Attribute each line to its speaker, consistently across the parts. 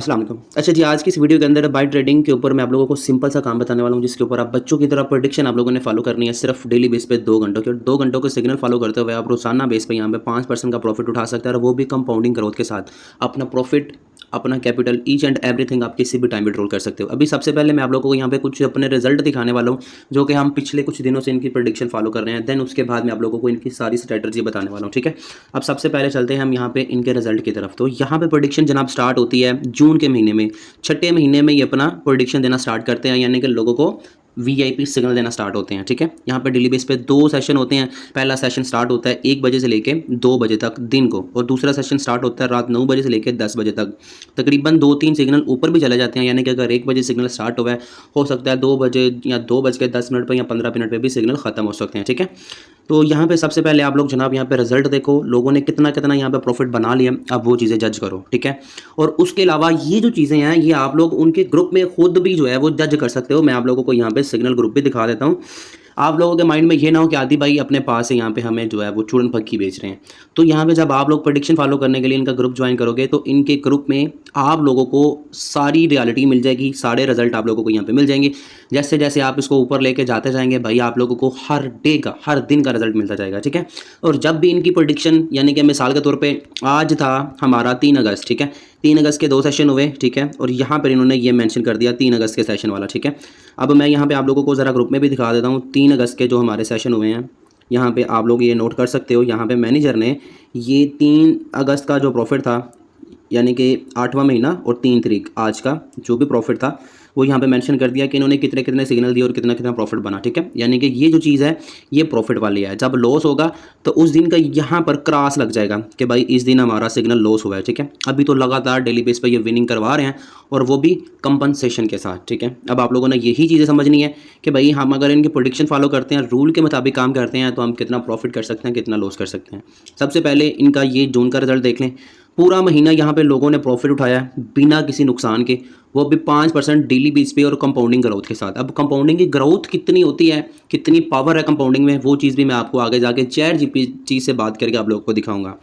Speaker 1: अस्सलाम वालेकुम। अच्छा जी, आज की इस वीडियो के अंदर बाय ट्रेडिंग के ऊपर मैं आप लोगों को सिंपल सा काम बताने वाला हूँ, जिसके ऊपर आप बच्चों की तरह प्रेडिक्शन आप लोगों ने फॉलो करनी है सिर्फ डेली बेस पे 2 घंटों की। और 2 घंटों के सिग्नल फॉलो करते हुए आप रोजाना बेस पे यहाँ पे 5% का प्रॉफिट उठा सकते हैं, और वो भी कंपाउंडिंग ग्रोथ के साथ। अपना प्रॉफिट, अपना कैपिटल, ईच एंड एवरीथिंग आप किसी भी टाइम विड्रॉल कर सकते हो। अभी सबसे पहले मैं आप लोगों को यहाँ पे कुछ अपने रिजल्ट दिखाने वाला हूँ, जो कि हम पिछले कुछ दिनों से इनकी प्रेडिक्शन फॉलो कर रहे हैं। देन उसके बाद मैं आप लोगों को इनकी सारी स्ट्रेटजी बताने वाला हूँ, ठीक है। अब सबसे पहले चलते हैं हम यहाँ पे इनके रिजल्ट की तरफ। तो यहाँ पे प्रेडिक्शन जनाब स्टार्ट होती है जून के महीने में। छठे महीने में ये अपना प्रेडिक्शन देना स्टार्ट करते हैं, यानी कि लोगों को वीआईपी सिग्नल देना स्टार्ट होते हैं, ठीक है। यहाँ पे डेली बेस पे 2 सेशन होते हैं। पहला सेशन स्टार्ट होता है 1 बजे से लेके 2 बजे तक दिन को, और दूसरा सेशन स्टार्ट होता है रात 9 बजे से लेके 10 बजे तक। तकरीबन 2-3 सिग्नल ऊपर भी चले जाते हैं, यानी कि अगर 1 बजे सिग्नल स्टार्ट हुआ है, हो सकता है 2 बजे या 2:10 पर या 15 मिनट पर भी सिग्नल खत्म हो सकते हैं, ठीक है। तो यहाँ पे सबसे पहले आप लोग जनाब यहाँ पे रिजल्ट देखो, लोगों ने कितना कितना यहाँ पे प्रॉफिट बना लिया, अब वो चीज़ें जज करो, ठीक है। और उसके अलावा ये जो चीज़ें हैं, ये आप लोग उनके ग्रुप में खुद भी जो है वो जज कर सकते हो। मैं आप लोगों को यहाँ पे सिग्नल ग्रुप भी दिखा देता हूँ। आप लोगों के माइंड में ये ना हो कि आदि भाई अपने पास से यहाँ पे हमें जो है वो चूरन पक्की बेच रहे हैं। तो यहाँ पे जब आप लोग प्रेडिक्शन फॉलो करने के लिए इनका ग्रुप ज्वाइन करोगे, तो इनके ग्रुप में आप लोगों को सारी रियलिटी मिल जाएगी, सारे रिजल्ट आप लोगों को यहाँ पे मिल जाएंगे। जैसे जैसे आप इसको ऊपर लेके जाते जाएंगे भाई, आप लोगों को हर डे का, हर दिन का रिजल्ट मिलता जाएगा, ठीक है। और जब भी इनकी प्रेडिक्शन, यानी कि मिसाल के तौर पे आज था हमारा 3 अगस्त, ठीक है। 3 अगस्त के 2 सेशन हुए, ठीक है। और यहाँ पर इन्होंने ये मेंशन कर दिया 3 अगस्त के सेशन वाला, ठीक है। अब मैं यहाँ पे आप लोगों को ज़रा ग्रुप में भी दिखा देता हूँ 3 अगस्त के जो हमारे सेशन हुए हैं। यहाँ पे आप लोग ये नोट कर सकते हो, यहाँ पे मैनेजर ने ये 3 अगस्त का जो प्रॉफिट था, यानी कि 8वां महीना और 3 तारीख आज का जो भी प्रॉफिट था, वो यहाँ पे मेंशन कर दिया कि इन्होंने कितने कितने सिग्नल दिए और कितना कितना प्रॉफिट बना, ठीक है। यानी कि ये जो चीज़ है ये प्रॉफिट वाली है। जब लॉस होगा तो उस दिन का यहाँ पर क्रॉस लग जाएगा कि भाई इस दिन हमारा सिग्नल लॉस हुआ है, ठीक है। अभी तो लगातार डेली बेस पर ये विनिंग करवा रहे हैं, और वो भी कंपनसेशन के साथ, ठीक है। अब आप लोगों ने यही चीज़ें समझनी है कि भाई हम अगर इनकी प्रेडिक्शन फॉलो करते हैं, रूल के मुताबिक काम करते हैं, तो हम कितना प्रॉफिट कर सकते हैं, कितना लॉस कर सकते हैं। सबसे पहले इनका ये जून का रिजल्ट देख लें। पूरा महीना यहाँ पे लोगों ने प्रॉफिट उठाया है बिना किसी नुकसान के, वो भी 5% डेली बेस पे और कंपाउंडिंग ग्रोथ के साथ। अब कंपाउंडिंग की ग्रोथ कितनी होती है, कितनी पावर है कंपाउंडिंग में, वो चीज़ भी मैं आपको आगे जाके चैट जीपीटी से बात करके आप लोगों को दिखाऊंगा।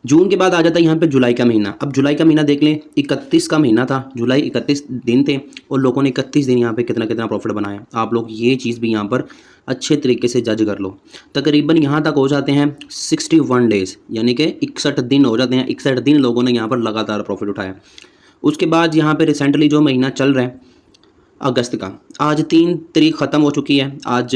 Speaker 1: जून के बाद आ जाता है यहाँ पे जुलाई का महीना। अब जुलाई का महीना देख लें, 31 का महीना था, जुलाई 31 दिन थे, और लोगों ने 31 दिन यहाँ पे कितना कितना प्रॉफिट बनाया। आप लोग ये चीज़ भी यहाँ पर अच्छे तरीके से जज कर लो। तकरीबन यहाँ तक हो जाते हैं 61 डेज़, यानी कि 61 दिन हो जाते हैं। 61 दिन लोगों ने यहाँ पर लगातार प्रॉफिट उठाया। उसके बाद यहाँ पे रिसेंटली जो महीना चल रहा है अगस्त का, आज 3 तारीख ख़त्म हो चुकी है आज,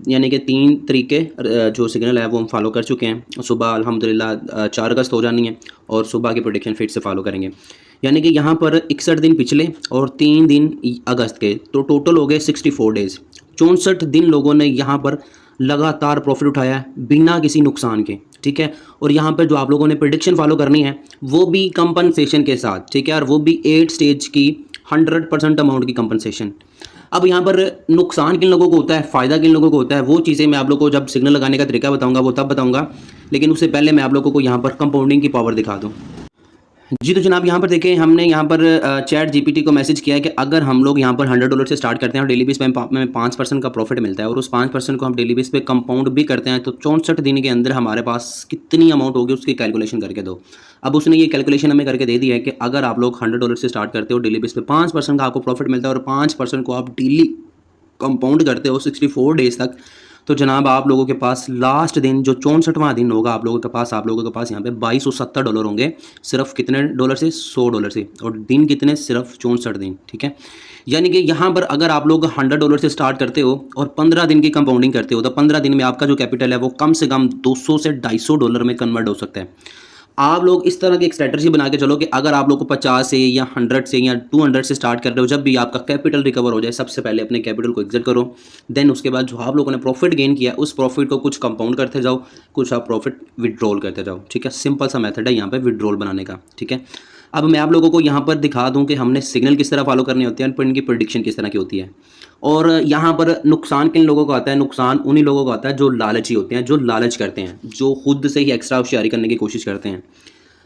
Speaker 1: यानी कि 3 तारीख के जो सिग्नल है वो हम फॉलो कर चुके हैं। सुबह अल्हम्दुलिल्लाह 4 अगस्त हो जानी है, और सुबह की प्रेडिक्शन फिर से फॉलो करेंगे। यानी कि यहाँ पर 61 दिन पिछले और 3 दिन अगस्त के, तो टोटल हो गए 64 डेज़। 64 दिन लोगों ने यहाँ पर लगातार प्रॉफिट उठाया है बिना किसी नुकसान के, ठीक है। और यहाँ पर जो आप लोगों ने प्रेडिक्शन फॉलो करनी है वो भी कंपनसेशन के साथ, ठीक है। और वो भी 8 स्टेज की 100% अमाउंट की कंपनसेशन। अब यहाँ पर नुकसान किन लोगों को होता है, फ़ायदा किन लोगों को होता है, वो चीज़ें मैं आप लोगों को जब सिग्नल लगाने का तरीका बताऊंगा वो तब बताऊंगा। लेकिन उससे पहले मैं आप लोगों को यहाँ पर कंपाउंडिंग की पावर दिखा दूँ। जी, तो जनाब यहाँ पर देखें, हमने यहाँ पर चैट जीपीटी को मैसेज किया है कि अगर हम लोग यहाँ पर $100 से स्टार्ट करते हैं और डेली बेस पे हमें 5% का प्रॉफिट मिलता है, और उस 5% को हम डेली बेस पे कंपाउंड भी करते हैं, तो 64 दिन के अंदर हमारे पास कितनी अमाउंट होगी उसकी कैलकुलेशन करके दो। अब उसने ये कैलकुलेशन हमें करके दे दी है कि अगर आप लोग $100 से स्टार्ट करते हो, डेली बेस पे 5% का आपको प्रॉफिट मिलता है, और 5% को आप डेली कंपाउंड करते हो 64 डेज़ तक, तो जनाब आप लोगों के पास लास्ट दिन जो 64वां दिन होगा, आप लोगों के पास यहाँ पे $2270 होंगे। सिर्फ कितने डॉलर से? $100 से। और दिन कितने? सिर्फ 64 दिन, ठीक है। यानी कि यहाँ पर अगर आप लोग $100 से स्टार्ट करते हो और 15 दिन की कंपाउंडिंग करते हो, तो 15 दिन में आपका जो कैपिटल है वो कम से कम $200 से $250 में कन्वर्ट हो सकता है। आप लोग इस तरह की एक स्ट्रेटजी बना के चलो कि अगर आप लोग को 50 से या 100 से या 200 से स्टार्ट कर रहे हो, जब भी आपका कैपिटल रिकवर हो जाए, सबसे पहले अपने कैपिटल को एग्जिट करो। देन उसके बाद जो आप लोगों ने प्रॉफिट गेन किया, उस प्रॉफिट को कुछ कंपाउंड करते जाओ, कुछ आप प्रॉफिट विड्रॉल करते जाओ, ठीक है। सिंपल सा मेथड है यहाँ पे विड्रॉल बनाने का, ठीक है। अब मैं आप लोगों को यहाँ पर दिखा दूँ कि हमने सिग्नल किस तरह फॉलो करने होते हैं, और इनकी प्रेडिक्शन किस तरह की होती है। और यहाँ पर नुकसान किन लोगों को आता है? नुकसान उन्हीं लोगों को आता है जो लालची होते हैं, जो लालच करते हैं, जो खुद से ही एक्स्ट्रा होशियारी करने की कोशिश करते हैं।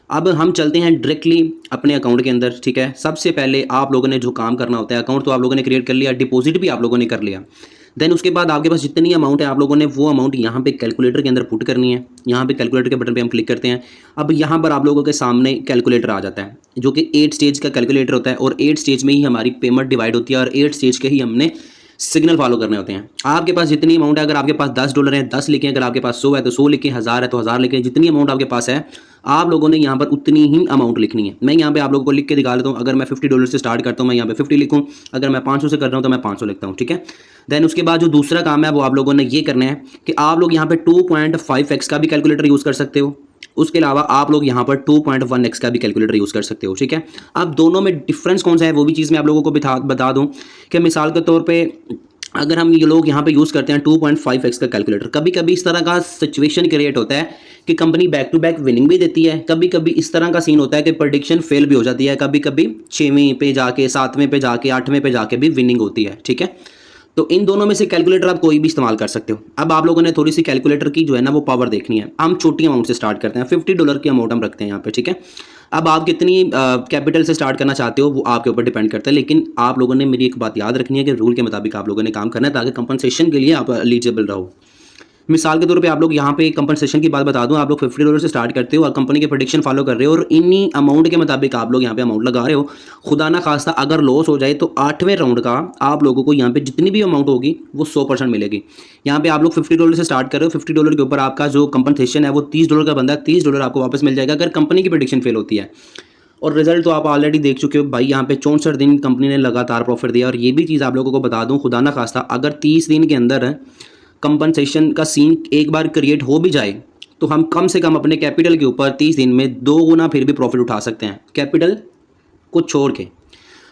Speaker 1: अब हम चलते हैं डायरेक्टली अपने अकाउंट के अंदर, ठीक है। सबसे पहले आप लोगों ने जो काम करना होता है, अकाउंट तो आप लोगों ने क्रिएट कर लिया, डिपॉजिट भी आप लोगों ने कर लिया। देन उसके बाद आपके पास जितनी अमाउंट है आप लोगों ने वो अमाउंट यहाँ पे कैलकुलेटर के अंदर पुट करनी है। यहाँ पे कैलकुलेटर के बटन पे हम क्लिक करते हैं। अब यहाँ पर आप लोगों के सामने कैलकुलेटर आ जाता है जो कि 8 स्टेज का कैलकुलेटर होता है और 8 स्टेज में ही हमारी पेमेंट डिवाइड होती है और 8 स्टेज के ही हमने सिग्नल फॉलो करने होते हैं। आपके पास जितनी अमाउंट है, अगर आपके पास $10 है 10 लिखें, अगर आपके पास 100 है तो 100 लिखें, 1000 है तो 1000 लिखें, जितनी अमाउंट आपके पास है आप लोगों ने यहाँ पर उतनी ही अमाउंट लिखनी है। मैं यहाँ पे आप लोगों को लिख के दिखा देता हूँ। अगर मैं $50 से स्टार्ट करता हूँ मैं यहाँ पे 50 लिखूँ, अगर मैं 500 से कर रहा हूँ तो मैं 500 लिखता हूँ, ठीक है। देन उसके बाद जो दूसरा काम है वो आप लोगों ने ये करना है कि आप लोग यहाँ पे 2.5x का भी कैलकुलेटर यूज़ कर सकते हो। उसके अलावा आप लोग यहाँ पर 2.1x का भी कैलकुलेटर यूज़ कर सकते हो, ठीक है। अब दोनों में डिफरेंस कौन सा है वो भी चीज़ मैं आप लोगों को बता दूँ कि मिसाल के तौर पे अगर हम ये लोग यहाँ पे यूज़ करते हैं 2.5x का कैलकुलेटर, कभी कभी इस तरह का सिचुएशन क्रिएट होता है कि company back to back winning भी देती है, कभी कभी इस तरह का सीन होता है कि प्रेडिक्शन फेल भी हो जाती है, कभी कभी 6वें पे जाके 7वें पे जाके 8वें पे जाके भी विनिंग होती है, ठीक है। तो इन दोनों में से कैलकुलेटर आप कोई भी इस्तेमाल कर सकते हो। अब आप लोगों ने थोड़ी सी कैलकुलेटर की जो है ना वो पावर देखनी है। हम छोटी अमाउंट से स्टार्ट करते हैं, $50 की अमाउंट हम रखते हैं यहाँ पे, ठीक है। अब आप कितनी कैपिटल से स्टार्ट करना चाहते हो वो आपके ऊपर डिपेंड करता है, लेकिन आप लोगों ने मेरी एक बात याद रखनी है कि रूल के मुताबिक आप लोगों ने काम करना है ताकि कंपनसेशन के लिए आप एलिजिबल रहो। मिसाल के तौर पे आप लोग यहाँ पे कंपनसेशन की बात बता दूं, आप लोग $50 से स्टार्ट करते हो और कंपनी के प्रेडिक्शन फॉलो कर रहे हो और इन्हीं अमाउंट के मुताबिक आप लोग यहाँ पे अमाउंट लगा रहे हो। खुदा ना खास्ता अगर लॉस हो जाए तो 8वें राउंड का आप लोगों को यहाँ पे जितनी भी अमाउंट होगी वो 100% मिलेगी। यहाँ पे आप लोग $50 से स्टार्ट कर रहे हो, $50 के ऊपर आपका जो कंपनसेशन है वो $30 का बनता है, $30 आपको वापस मिल जाएगा अगर कंपनी की प्रेडिक्शन फेल होती है। और रिजल्ट तो आप ऑलरेडी देख चुके हो भाई, यहाँ पे 64 दिन कंपनी ने लगातार प्रॉफिट दिया। और ये भी चीज़ आप लोगों को बता दूँ, खुदा ना खास्ता अगर 30 दिन के अंदर कंपनसेशन का सीन एक बार क्रिएट हो भी जाए तो हम कम से कम अपने कैपिटल के ऊपर 30 दिन में 2 गुना फिर भी प्रॉफिट उठा सकते हैं, कैपिटल को छोड़ के।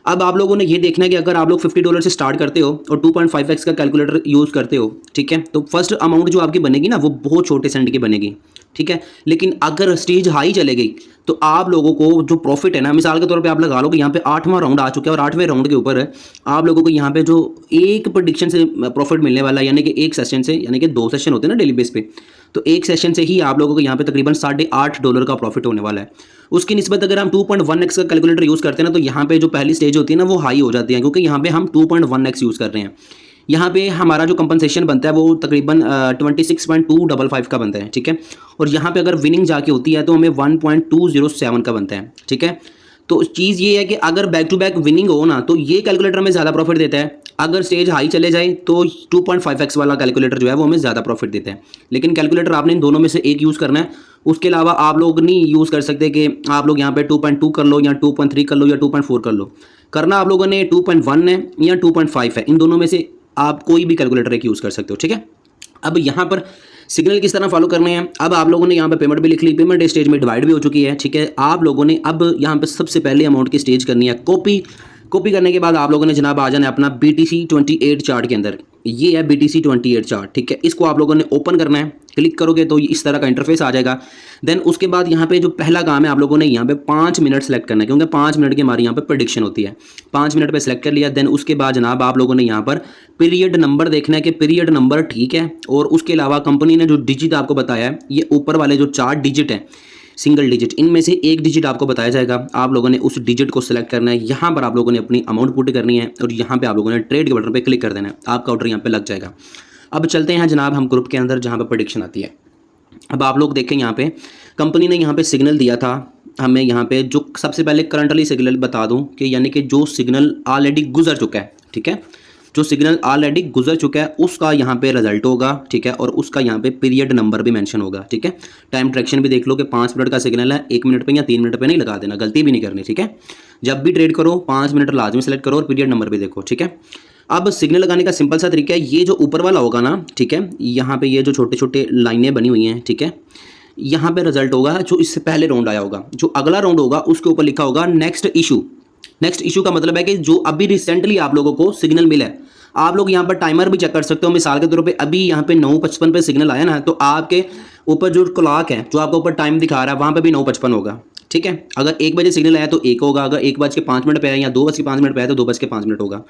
Speaker 1: अब आप लोगों ने ये देखना है कि अगर आप लोग $50 से स्टार्ट करते हो और 2.5x का कैलकुलेटर यूज़ करते हो, ठीक है, तो फर्स्ट अमाउंट जो आपकी बनेगी ना वो बहुत छोटे सेंट की बनेगी, ठीक है। लेकिन अगर स्टेज हाई चले गई तो आप लोगों को जो प्रॉफिट है ना, मिसाल के तौर पे आप लगा लो कि यहाँ पे 8वां राउंड आ चुका है और 8वें राउंड के ऊपर आप लोगों को यहाँ पे जो एक प्रेडिक्शन से प्रॉफिट मिलने वाला है, यानी कि एक सेशन से, यानी कि 2 सेशन होते हैं ना डेली बेस पे, तो एक सेशन से ही आप लोगों को यहाँ पे तकरीबन $8.5 का प्रॉफिट होने वाला है। उसकी निस्बत अगर हम 2.1x का कैलकुलेटर यूज़ करते हैं ना तो यहाँ पे जो पहली स्टेज होती है ना वो हाई हो जाती है, क्योंकि यहाँ पे हम 2.1x यूज़ कर रहे हैं। यहाँ पे हमारा जो कंपनसेशन बनता है वो तकरीबन 26.255 का बनता है, ठीक है। और यहाँ पे अगर विनिंग जाके होती है तो हमें 1.207 का बनता है, ठीक है। तो चीज़ ये है कि अगर बैक टू बैक विनिंग हो ना तो ये कैलकुलेटर में ज़्यादा प्रॉफिट देता है, अगर स्टेज हाई चले जाए तो 2.5x वाला कैलकुलेटर जो है वो हमें ज़्यादा प्रॉफिट देता है। लेकिन कैलकुलेटर आपने इन दोनों में से एक यूज़ करना है, उसके अलावा आप लोग नहीं यूज़ कर सकते कि आप लोग यहाँ पे 2.2 कर लो या 2.3 कर लो या 2.4 कर लो। करना आप लोगों ने 2.1 है या 2.5 है, इन दोनों में से आप कोई भी कैलकुलेटर एक यूज़ कर सकते हो, ठीक है। अब यहाँ पर सिग्नल किस तरह फॉलो करने हैं, अब आप लोगों ने यहाँ पे पेमेंट भी लिख ली, पेमेंट स्टेज में डिवाइड भी हो चुकी है, ठीक है। आप लोगों ने अब यहाँ पे सबसे पहले अमाउंट की स्टेज करनी है कॉपी करने के बाद आप लोगों ने जनाब आ जाना है अपना BTC 28 चार्ट के अंदर। ये है BTC 28 चार्ट, ठीक है। इसको आप लोगों ने ओपन करना है, क्लिक करोगे तो इस तरह का इंटरफेस आ जाएगा। देन उसके बाद यहाँ पे जो पहला काम है आप लोगों ने यहाँ पे 5 मिनट सेलेक्ट करना है, क्योंकि 5 मिनट की हमारी यहाँ पे प्रेडिक्शन होती है। 5 मिनट पे सेलेक्ट कर लिया। देन उसके बाद जनाब आप लोगों ने यहाँ पर पीरियड नंबर देखना है कि पीरियड नंबर ठीक है, और उसके अलावा कंपनी ने जो डिजिट आपको बताया है ये ऊपर वाले जो 4 डिजिट हैं सिंगल डिजिट, इनमें से एक डिजिट आपको बताया जाएगा। आप लोगों ने उस डिजिट को सिलेक्ट करना है, यहाँ पर आप लोगों ने अपनी अमाउंट पुट करनी है और यहाँ पे आप लोगों ने ट्रेड के बटन पे क्लिक कर देना है, आपका ऑर्डर यहाँ पे लग जाएगा। अब चलते हैं जनाब हम ग्रुप के अंदर जहाँ पे प्रेडिक्शन आती है। अब आप लोग देखें यहाँ पे कंपनी ने यहाँ पे सिग्नल दिया था हमें, यहाँ पे जो सबसे पहले करंटली सिग्नल बता दूँ कि यानी कि जो सिग्नल ऑलरेडी गुजर चुका है, ठीक है, जो सिग्नल ऑलरेडी गुजर चुका है उसका यहाँ पे रिजल्ट होगा, ठीक है, और उसका यहाँ पे पीरियड नंबर भी मेंशन होगा, ठीक है। टाइम ट्रैक्शन भी देख लो कि 5 मिनट का सिग्नल है, 1 मिनट पे या 3 मिनट पे नहीं लगा देना, गलती भी नहीं करनी, ठीक है। जब भी ट्रेड करो 5 मिनट लाजमी सेलेक्ट करो और पीरियड नंबर भी देखो, ठीक है। अब सिग्नल लगाने का सिंपल सा तरीका है, ये जो ऊपर वाला होगा ना, ठीक है, यहाँ पे ये जो छोटे छोटे लाइनें बनी हुई हैं, ठीक है, यहाँ पे रिजल्ट होगा जो इससे पहले राउंड आया होगा। जो अगला राउंड होगा उसके ऊपर लिखा होगा नेक्स्ट इशू। नेक्स्ट इशू का मतलब है कि जो अभी रिसेंटली आप लोगों को सिग्नल मिला है, आप लोग यहाँ पर टाइमर भी चेक कर सकते हो। मिसाल के तौर पे अभी यहाँ पे 9:55 पे सिग्नल आया ना, तो आपके ऊपर जो क्लॉक है जो आपको ऊपर टाइम दिखा रहा है वहाँ पे भी 9:55 होगा, ठीक है। अगर 1 बजे सिग्नल आया तो 1 होगा, अगर 1:05 पे आया या 2:05 पे आया तो 2:05 होगा।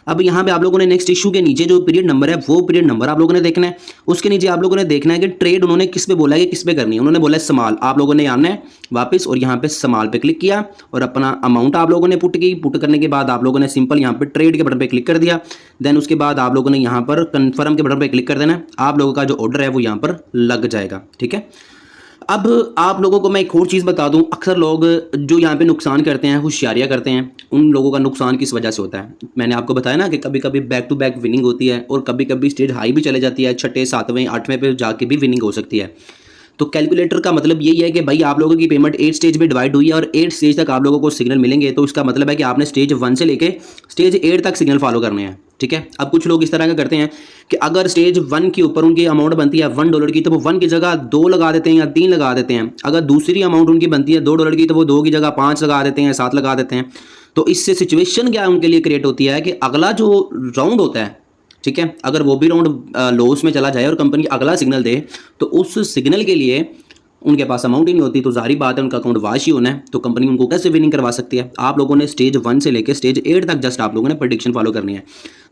Speaker 1: अब यहाँ पे आप लोगों ने नेक्स्ट इशू के नीचे जो पीरियड नंबर है वो पीरियड नंबर आप लोगों ने देखना है। उसके नीचे आप लोगों ने देखना है कि ट्रेड उन्होंने किस पे बोला है कि किस पे करनी है। उन्होंने बोला है स्मॉल, आप लोगों ने आना है वापस और यहाँ पे स्मॉल पे क्लिक किया और अपना अमाउंट आप लोगों ने पुट की। पुट करने के बाद आप लोगों ने सिंपल यहाँ पे ट्रेड के बटन पे क्लिक कर दिया। देन उसके बाद आप लोगों ने यहाँ पर कन्फर्म के बटन पे क्लिक कर देना है। आप लोगों का जो ऑर्डर है वो यहाँ पर लग जाएगा। ठीक है। अब आप लोगों को मैं एक और चीज़ बता दूं, अक्सर लोग जो यहाँ पे नुकसान करते हैं, होशियारियाँ करते हैं, उन लोगों का नुकसान किस वजह से होता है। मैंने आपको बताया ना कि कभी कभी बैक टू बैक विनिंग होती है और कभी कभी स्टेज हाई भी चले जाती है, 6ठे 7वें 8वें पे जाके भी विनिंग हो सकती है। तो कैलकुलेटर का मतलब यही है कि भाई आप लोगों की पेमेंट 8 स्टेज में डिवाइड हुई है और 8 स्टेज तक आप लोगों को सिग्नल मिलेंगे। तो इसका मतलब है कि आपने स्टेज 1 से लेके स्टेज 8 तक सिग्नल फॉलो करने हैं। ठीक है। अब कुछ लोग इस तरह का करते हैं कि अगर स्टेज 1 के ऊपर उनकी अमाउंट बनती है $1 की तो वो 1 की जगह 2 लगा देते हैं या 3 लगा देते हैं। अगर दूसरी अमाउंट उनकी बनती है $2 की तो वो 2 की जगह 5 लगा देते हैं, 7 लगा देते हैं। तो इससे सिचुएशन क्या उनके लिए क्रिएट होती है कि अगला जो राउंड होता है, ठीक है, अगर वो भी राउंड लॉस में चला जाए और कंपनी अगला सिग्नल दे तो उस सिग्नल के लिए उनके पास अमाउंट ही नहीं होती, तो जाहिर बात है उनका अकाउंट वाश ही होना है। तो कंपनी उनको कैसे विनिंग करवा सकती है। आप लोगों ने स्टेज 1 से लेकर स्टेज 8 तक जस्ट आप लोगों ने प्रेडिक्शन फॉलो करनी है।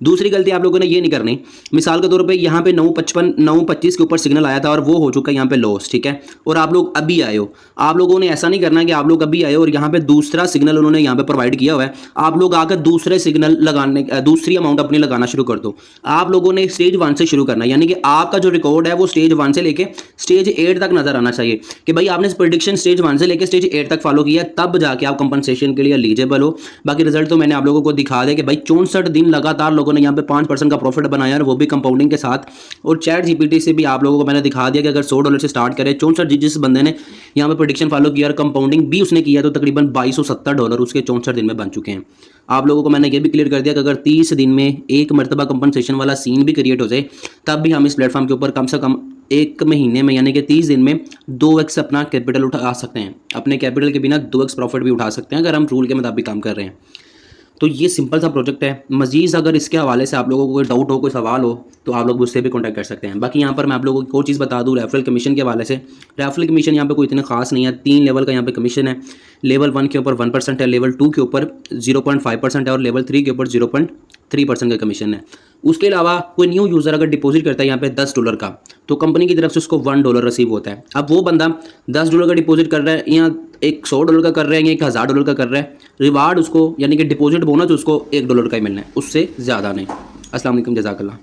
Speaker 1: दूसरी गलती आप लोगों ने ये नहीं करनी, मिसाल के तौर पे यहाँ पे 9:55 9:25 के ऊपर सिग्नल आया था और वो हो चुका है यहाँ पे लॉस, ठीक है, और आप लोग अभी आए हो। आप लोगों ने ऐसा नहीं करना कि आप लोग अभी आए हो और यहाँ पे दूसरा सिग्नल उन्होंने यहाँ पे प्रोवाइड किया हुआ है, आप लोग आकर दूसरे सिग्नल लगाने दूसरी अमाउंट अपनी लगाना शुरू कर दो। आप लोगों ने स्टेज 1 से शुरू करना है, यानी कि आपका जो रिकॉर्ड है वो स्टेज 1 से लेके स्टेज 8 तक नजर आना चाहिए कि भाई आपने प्रेडिक्शन स्टेज 1 से लेकर स्टेज 8 तक फॉलो किया, तब जाके आप कंपनसेशन के लिए एलिजिबल हो। बाकी रिजल्ट तो मैंने आप लोगों को दिखा दिया कि भाई 64 दिन लगातार लोगों ने यहाँ पे 5% का प्रॉफिट बनाया और वो भी कंपाउंडिंग के साथ। और चैट जीपीटी से भी आप लोगों को मैंने दिखा दिया कि अगर $100 से स्टार्ट करें, 64 जिस बंदे ने यहाँ पे प्रेडिक्शन फॉलो किया और कंपाउंडिंग भी उसने किया तो तकरीबन $2270 उसके 64 दिन में बन चुके हैं। आप लोगों को मैंने ये भी क्लियर कर दिया कि अगर 30 दिन में एक मरतबा कंपनसेशन वाला सीन भी क्रिएट हो जाए तब भी हम इस प्लेटफॉर्म के ऊपर कम से कम 1 महीने में यानी कि 30 दिन में 2x अपना कैपिटल उठा सकते हैं। अपने कैपिटल के बिना 2x प्रॉफिट भी उठा सकते हैं अगर हम रूल के मुताबिक काम कर रहे हैं। तो ये सिंपल सा प्रोजेक्ट है। मजीद अगर इसके हवाले से आप लोगों को कोई डाउट हो, कोई सवाल हो तो आप लोग मुझसे भी कांटेक्ट कर सकते हैं। बाकी यहाँ पर मैं आप लोगों को एक और चीज़ बता दूँ रेफरल कमीशन के हवाले से। रेफरल कमीशन यहाँ पे कोई इतना खास नहीं है। 3 लेवल का यहाँ पे कमीशन है। लेवल 1 के ऊपर 1% है, लेवल 2 के ऊपर 0.5% है और लेवल 3 के ऊपर 0.3% का कमीशन है। उसके अलावा कोई न्यू यूज़र अगर डिपॉजिट करता है यहाँ पे $10 का तो कंपनी की तरफ से उसको $1 रिसीव होता है। अब वो बंदा $10 का डिपॉजिट कर रहा है या एक $100 का कर रहा है या $1000 का कर रहा है, रिवार्ड उसको यानी कि डिपॉजिट बोनस उसको $1 का ही मिलना है, उससे ज़्यादा नहीं। अस्सलाम वालेकुम, जज़ाकल्लाह।